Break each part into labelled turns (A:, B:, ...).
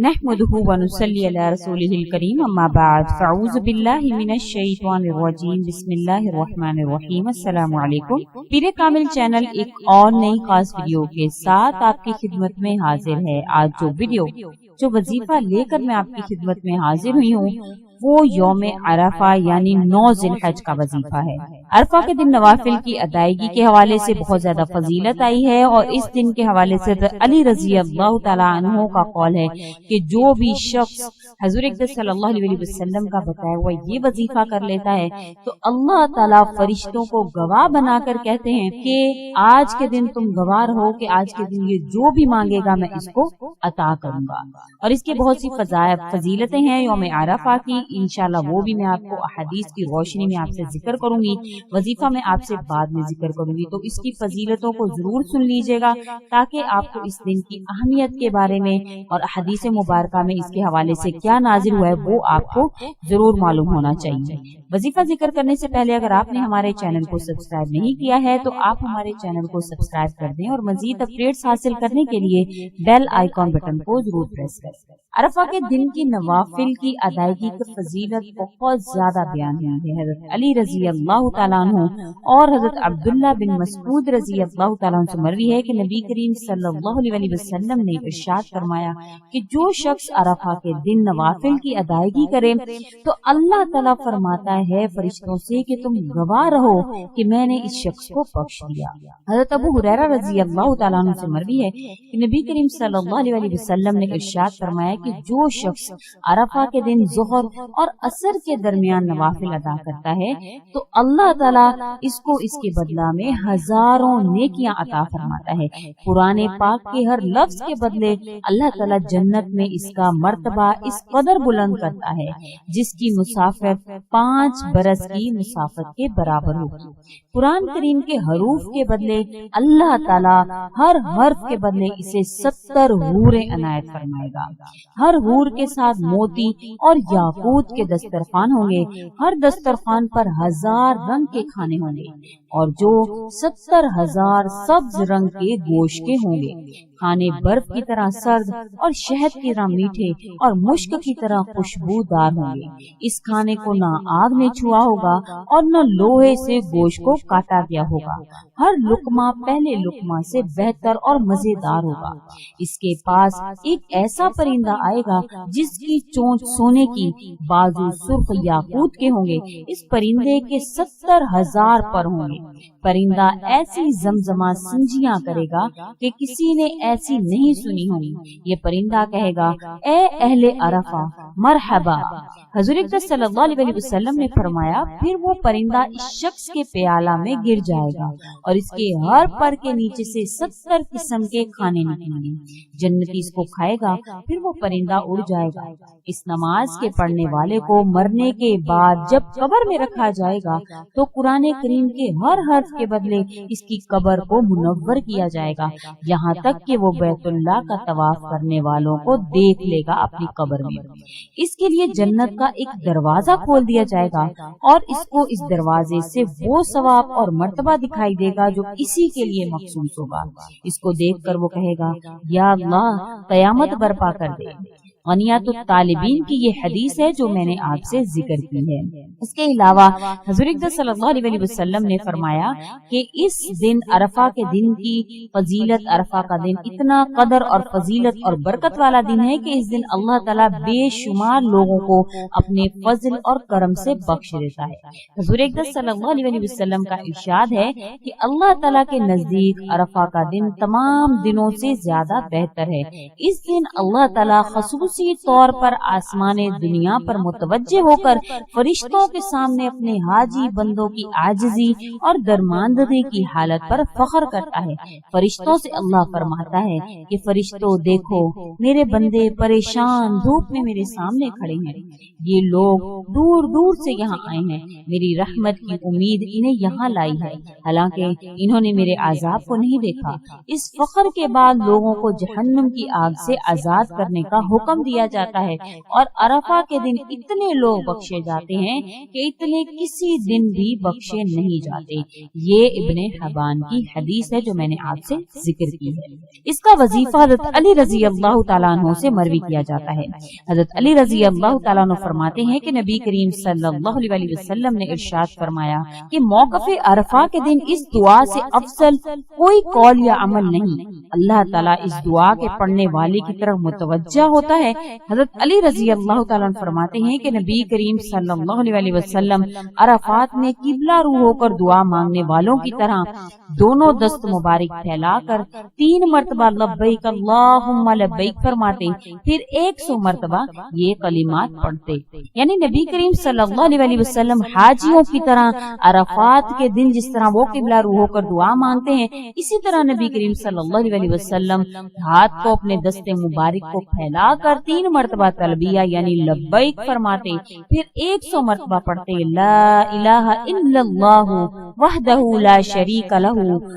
A: نحمده ونصلي على رسوله الكريم اما بعد فاعوذ بالله من الشیطان الرجیم بسم اللہ الرحمن الرحیم السلام علیکم۔ پیر کامل چینل ایک اور نئی خاص ویڈیو کے ساتھ آپ کی خدمت میں حاضر ہے۔ آج جو وظیفہ لے کر میں آپ کی خدمت میں حاضر ہوئی ہوں وہ یوم عرفہ یعنی 9 ذی الحج کا وظیفہ ہے۔ عرفہ کے دن نوافل کی ادائیگی کے حوالے سے بہت زیادہ فضیلت آئی ہے اور اس دن کے حوالے سے علی رضی اللہ تعالی عنہ کا قول ہے کہ جو بھی شخص حضور اقدس صلی اللہ علیہ وسلم کا بتایا ہوا یہ وظیفہ کر لیتا ہے تو اللہ تعالیٰ فرشتوں کو گواہ بنا کر کہتے ہیں کہ آج کے دن تم گواہ رہو کہ آج کے دن یہ جو بھی مانگے گا میں اس کو عطا کروں گا۔ اور اس کے بہت سی فضیلتیں ہیں یوم عرفہ کی، انشاءاللہ وہ بھی میں آپ کو احادیث کی روشنی میں آپ سے ذکر کروں گی، وظیفہ میں آپ سے بعد میں ذکر کروں گی، تو اس کی فضیلتوں کو ضرور سن لیجئے گا تاکہ آپ کو اس دن کی اہمیت کے بارے میں اور احادیث مبارکہ میں اس کے حوالے سے کیا نازل ہوا ہے وہ آپ کو ضرور معلوم ہونا چاہیے۔ وظیفہ ذکر کرنے سے پہلے اگر آپ نے ہمارے چینل کو سبسکرائب نہیں کیا ہے تو آپ ہمارے چینل کو سبسکرائب کر دیں اور مزید اپڈیٹس حاصل کرنے کے لیے بیل آئیکن بٹن کو ضرور پریس کریں۔ عرفہ کے دن کی نوافل کی ادائیگی کی فضیلت بہت زیادہ بیان ہوئی ہے۔ حضرت علی رضی اللہ تعالیٰ عنہ اور حضرت عبداللہ بن مسعود رضی اللہ تعالیٰ عنہ سے مروی ہے کہ نبی کریم صلی اللہ علیہ وسلم نے ارشاد فرمایا کہ جو شخص عرفہ کے دن نوافل کی ادائیگی کرے تو اللہ تعالیٰ فرماتا ہے فرشتوں سے کہ تم گواہ رہو کہ میں نے اس شخص کو بخش دیا۔ حضرت ابو ہریرہ رضی اللہ تعالیٰ عنہ سے مروی ہے کہ نبی کریم صلی اللہ علیہ وسلم نے ارشاد فرمایا کہ جو شخص عرفہ کے دن ظہر اور عصر کے درمیان نوافل ادا کرتا ہے تو اللہ تعالیٰ اس کو اس کے بدلہ میں ہزاروں نیکیاں عطا فرماتا ہے۔ قرآن پاک کے ہر لفظ کے بدلے اللہ تعالیٰ جنت میں اس کا مرتبہ اس قدر بلند کرتا ہے جس کی مسافت 5 برس کی مسافت کے برابر ہوگی۔ قرآن کریم کے حروف کے بدلے اللہ تعالیٰ ہر حرف کے بدلے اسے 70 حوریں عنایت فرمائے گا۔ ہر حور کے ساتھ موتی اور یاقوت کے دسترخوان ہوں گے، ہر دسترخوان پر 1000 رنگ کے کھانے ہوں گے اور جو 70,000 سبز رنگ کے گوشت کے ہوں گے۔ کھانے برف کی طرح سرد اور شہد کی طرح میٹھے اور مشک کی طرح خوشبودار ہوں گے۔ اس کھانے کو نہ آگ نے چھوا ہوگا اور نہ لوہے سے گوشت کو کاٹا گیا ہوگا۔ ہر لقمہ پہلے لقمہ سے بہتر اور مزیدار ہوگا۔ اس کے پاس ایک ایسا پرندہ آئے گا جس کی چونچ سونے کی، بازو سرخ یاقوت کے ہوں گے۔ اس پرندے کے 70,000 پر ہوں گے۔ پرندہ ایسی زمزمہ سنجیاں کرے گا کہ کسی نے ایسی نہیں سنی ہوگی۔ یہ پرندہ کہے گا اے اہل عرفہ مرحبا۔ حضور اقدس صلی اللہ علیہ وسلم نے فرمایا پھر وہ پرندہ اس شخص کے پیالہ میں گر جائے گا اور اس کے ہر پر کے نیچے سے 70 قسم کے کھانے نکلیں گے۔ جنتی اس کو کھائے گا، پھر وہ پرندہ اڑ جائے گا۔ اس نماز کے پڑھنے والے کو مرنے کے بعد جب قبر میں رکھا جائے گا تو قرآن کریم کے ہر حرف کے بدلے اس کی قبر کو منور کیا جائے گا، یہاں تک کہ وہ بیت اللہ کا طواف کرنے والوں کو دیکھ لے گا اپنی قبر میں۔ اس کے لیے جنت کا ایک دروازہ کھول دیا جائے گا اور اس کو اس دروازے سے وہ ثواب اور مرتبہ دکھائی دے گا جو اسی کے لیے مخصوص ہوگا۔ اس کو دیکھ کر وہ کہے گا یا اللہ قیامت برپا کر دے۔ غنیات الطالبین کی یہ حدیث ہے جو میں نے آپ سے ذکر کی ہے۔ اس کے علاوہ حضور اقدس صلی اللہ علیہ وسلم نے فرمایا کہ اس دن عرفہ کے دن کی فضیلت، عرفہ کا دن اتنا قدر اور فضیلت اور برکت والا دن ہے کہ اس دن اللہ تعالیٰ بے شمار لوگوں کو اپنے فضل اور کرم سے بخش دیتا ہے۔ حضور اقدس صلی اللہ علیہ وسلم کا ارشاد ہے کہ اللہ تعالیٰ کے نزدیک عرفہ کا دن تمام دنوں سے زیادہ بہتر ہے۔ اس دن اللہ تعالیٰ خصوصی طور پر آسمان دنیا پر متوجہ ہو کر فرشتوں کے سامنے اپنے حاجی بندوں کی عاجزی اور درماندگی کی حالت پر فخر کرتا ہے۔ فرشتوں سے اللہ فرماتا ہے کہ فرشتوں دیکھو میرے بندے پریشان دھوپ میں میرے سامنے کھڑے ہیں، یہ لوگ دور دور سے یہاں آئے ہیں، میری رحمت کی امید انہیں یہاں لائی ہے، حالانکہ انہوں نے میرے عذاب کو نہیں دیکھا۔ اس فخر کے بعد لوگوں کو جہنم کی آگ سے آزاد کرنے کا حکم حکم دیا جاتا ہے اور عرفہ کے دن اتنے لوگ بخشے جاتے ہیں کہ اتنے کسی دن بھی بخشے نہیں جاتے۔ یہ ابن حبان کی حدیث ہے جو میں نے آپ سے ذکر کی ہے۔ اس کا وظیفہ حضرت علی رضی اللہ تعالیٰ عنہ سے مروی کیا جاتا ہے۔ حضرت علی رضی اللہ تعالیٰ عنہ فرماتے ہیں کہ نبی کریم صلی اللہ علیہ وسلم نے ارشاد فرمایا کہ موقف عرفہ کے دن اس دعا سے افضل کوئی قول یا عمل نہیں، اللہ تعالیٰ اس دعا کے پڑھنے والے کی طرف متوجہ ہوتا ہے۔ حضرت علی رضی اللہ تعالیٰ عنہ فرماتے ہیں کہ نبی کریم صلی اللہ علیہ وسلم عرفات میں قبلہ رو ہو کر دعا مانگنے والوں کی طرح دونوں دست مبارک پھیلا کر 3 مرتبہ لبیک اللہم لبیک فرماتے، پھر 100 مرتبہ یہ کلمات پڑھتے۔ یعنی نبی کریم صلی اللہ علیہ وسلم حاجیوں کی طرح عرفات کے دن جس طرح وہ قبلہ رو ہو کر دعا مانگتے ہیں، اسی طرح نبی کریم صلی اللہ علیہ وسلم ہاتھ کو اپنے دست مبارک کو پھیلا کر 3 مرتبہ تلبیہ یعنی لبیک فرماتے، پھر 100 مرتبہ پڑھتے لا الہ الا اللہ وحدہ لا شریک لہ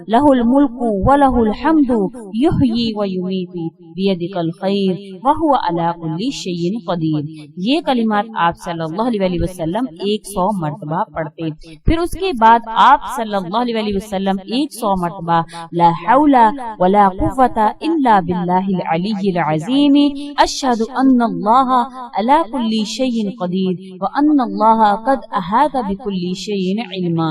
A: لہ الملک ولہ الحمد یحیی و یمیت بیدک الخیر وہو علی کل شیء قدیر۔ یہ کلمات آپ صلی اللہ علیہ وسلم 100 مرتبہ پڑھتے۔ پھر اس کے بعد آپ صلی اللہ علیہ وسلم 100 مرتبہ لا حول ولا قوة الا باللہ العلی العظیم اشہد ان اللہ علی کل شیء قدیر وان اللہ قد احاط بکل شیء علما۔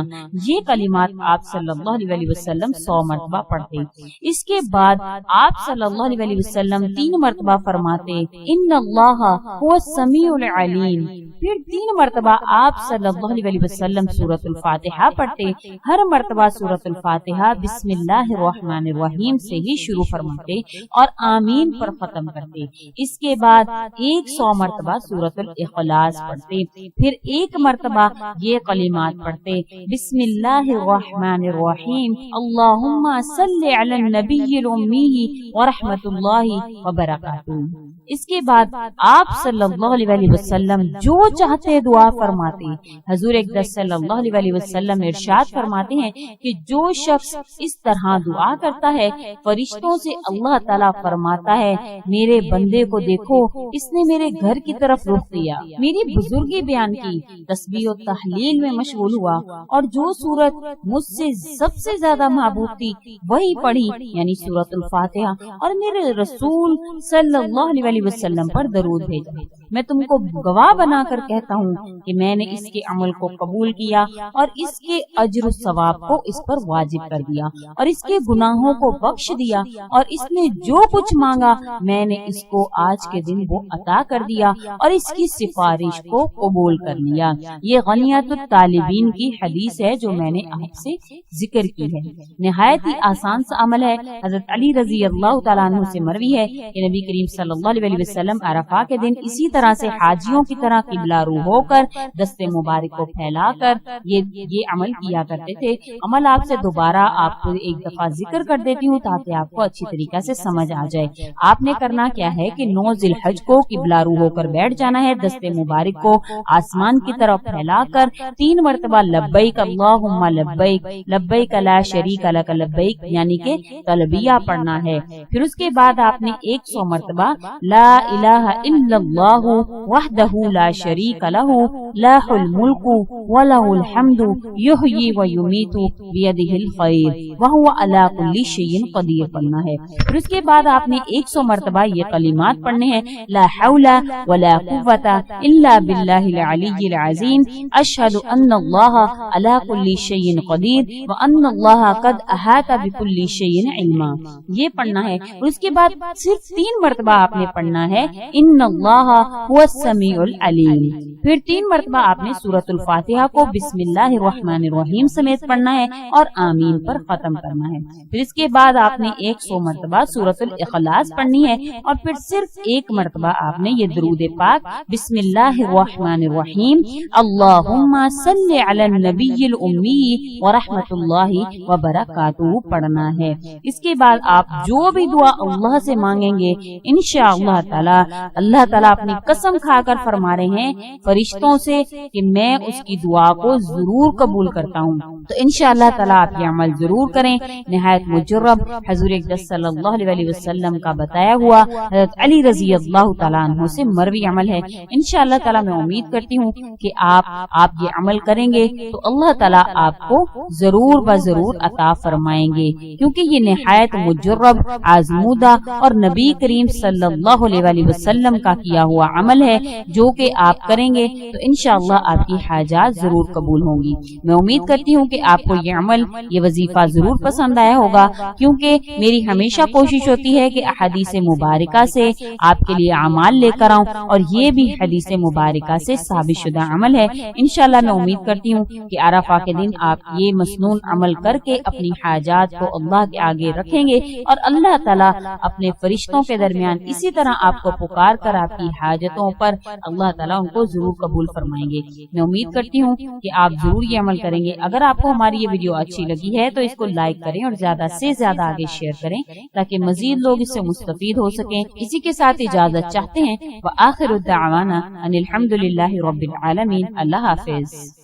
A: یہ کلمات آپ صلی اللہ علیہ وسلم 100 مرتبہ پڑھتے۔ اس کے بعد آپ صلی اللہ علیہ وسلم 3 مرتبہ فرماتے ان اللہ هو السمیع العلیم، پھر 3 مرتبہ آپ صلی اللہ علیہ وسلم سورۃ الفاتحہ پڑھتے۔ ہر مرتبہ سورۃ الفاتحہ بسم اللہ الرحمن الرحیم سے ہی شروع فرماتے اور آمین پر ختم کرتے۔ اس کے بعد 100 مرتبہ سورۃ الاخلاص پڑھتے، پھر 1 مرتبہ یہ کلمات پڑھتے بسم اللہ الرحمن الرحیم اللہم صلی علی النبی الامی ورحمۃ اللہ وبرکاتہ۔ اس کے بعد آپ صلی اللہ علیہ وسلم جو چاہتے دعا فرماتے۔ حضور اقدس صلی اللہ علیہ وسلم ارشاد فرماتے ہیں کہ جو شخص اس طرح دعا کرتا ہے فرشتوں سے اللہ تعالیٰ فرماتا ہے میرے بندے کو دیکھو، اس نے میرے گھر کی طرف رخ دیا، میری بزرگی بیان کی، تسبیح و تحلیل میں مشغول ہوا، اور جو سورت مجھ سے سب سے زیادہ محبوب تھی وہی پڑھی یعنی سورۃ الفاتحہ، اور میرے رسول صلی اللہ علیہ وسلم پر درود بھیجا۔ میں تم کو گواہ بنا کر کہتا ہوں کہ میں نے اس کے عمل کو قبول کیا اور اس کے اجر و ثواب کو اس پر واجب کر دیا، اور اس کے گناہوں کو بخش دیا، اور اس نے جو کچھ مانگا میں نے اس کو آج کے دن وہ عطا کر دیا، اور اس کی سفارش کو قبول کر لیا۔ یہ غنیمت الطالبین کی حدیث ہے جو میں نے آپ سے ذکر کی ہے۔ نہایت ہی آسان سا عمل ہے۔ حضرت علی رضی اللہ تعالیٰ عنہ سے مروی ہے کہ نبی کریم صلی اللہ علیہ وسلم عرفہ کے دن اسی طرح سے حاجیوں کی طرح قبلہ رو ہو کر دست مبارک کو پھیلا کر یہ عمل کیا کرتے تھے۔ عمل آپ سے دوبارہ آپ کو ایک دفعہ ذکر کر دیتی ہوں تاکہ آپ کو اچھی طریقے سے سمجھ آ جائے۔ آپ نے کرنا کیا ہے کہ 9 ذی الحج کو قبلہ رو ہو کر بیٹھ جانا ہے، دست مبارک کو آسمان کی طرف پھیلا کر 3 مرتبہ لبیک اللہم لبیک لبیک لا شریک لک لبیک یعنی کہ تلبیہ پڑھنا ہے۔ پھر اس کے بعد آپ نے 100 مرتبہ لا الہ الا اللہ وحدہ لا شریک لہ لہ الملک ولہ الحمد یحیی و یمیت بیدہ الخیر وہو علی کل شیء قدیر پڑھنا ہے۔ پھر اس کے بعد آپ نے 100 مرتبہ یہ کلمات پڑھنے ہیں لا حول ولا قوة الا باللہ العلی العظیم اشہد ان اللہ علی کل شیء قدیر وان اللہ قد احاط بکل شیء علما۔ یہ پڑھنا ہے۔ اس کے بعد صرف 3 مرتبہ آپ نے پڑھنا ہے ان اللہ هو السمیع العلیم۔ پھر 3 مرتبہ آپ نے سورۃ الفاتحہ کو بسم اللہ الرحمن الرحیم سمیت پڑھنا ہے اور آمین پر ختم کرنا ہے۔ پھر اس کے بعد آپ نے 100 مرتبہ سورۃ الاخلاص پڑھنی ہے، اور پھر صرف 1 مرتبہ آپ نے یہ درود پاک بسم اللہ الرحمن الرحیم اللہم صلی علی النبی الامی ورحمۃ اللہ وبرکاتہ پڑھنا ہے۔ اس کے بعد آپ جو بھی دعا اللہ سے مانگیں گے انشاءاللہ تعالی اللہ تعالیٰ اپنی قسم کھا کر فرما رہے ہیں فرشتوں سے کہ میں اس کی دعا کو ضرور قبول کرتا ہوں۔ تو انشاءاللہ تعالی آپ یہ عمل ضرور کریں. نہایت مجرب حضور اقدس صلی اللہ علیہ وسلم کا بتایا ہوا حضرت علی رضی اللہ تعالیٰ عنہ سے مروی عمل ہے. انشاءاللہ تعالی میں امید کرتی ہوں کہ آپ یہ عمل کریں گے تو اللہ تعالیٰ آپ کو ضرور بضرور عطا فرمائیں گے، کیونکہ یہ نہایت مجرب، آزمودہ اور نبی کریم صلی اللہ علیہ وسلم کا کیا ہوا عمل ہے، جو کہ آپ کریں گے تو انشاءاللہ آپ کی حاجات ضرور قبول ہوں گی. میں امید کرتی ہوں کہ آپ کو یہ عمل، یہ وظیفہ ضرور پسند آیا ہوگا، کیونکہ میری ہمیشہ کوشش ہوتی ہے کہ احادیث مبارکہ سے آپ کے لیے اعمال لے کر آؤں، اور یہ بھی حدیث مبارکہ سے ثابت شدہ عمل ہے. انشاءاللہ میں امید کرتی ہوں کہ عرفہ کے دن آپ یہ مسنون عمل کر کے اپنی حاجات کو اللہ کے آگے رکھیں گے، اور اللہ تعالیٰ اپنے فرشتوں کے درمیان اسی طرح آپ کو پکار کر آپ کی حاجتوں پر اللہ تعالیٰ ان کو ضرور قبول فرمائیں گے. میں امید کرتی ہوں کہ آپ ضرور یہ عمل کریں گے. اگر آپ کو ہماری یہ ویڈیو اچھی لگی ہے تو اس کو لائک کریں اور زیادہ سے زیادہ آگے شیئر کریں تاکہ مزید لوگ اس سے مستفید ہو سکیں. اسی کے ساتھ اجازت چاہتے ہیں. وآخر الدعوانا ان الحمد للہ رب العالمین. اللہ حافظ.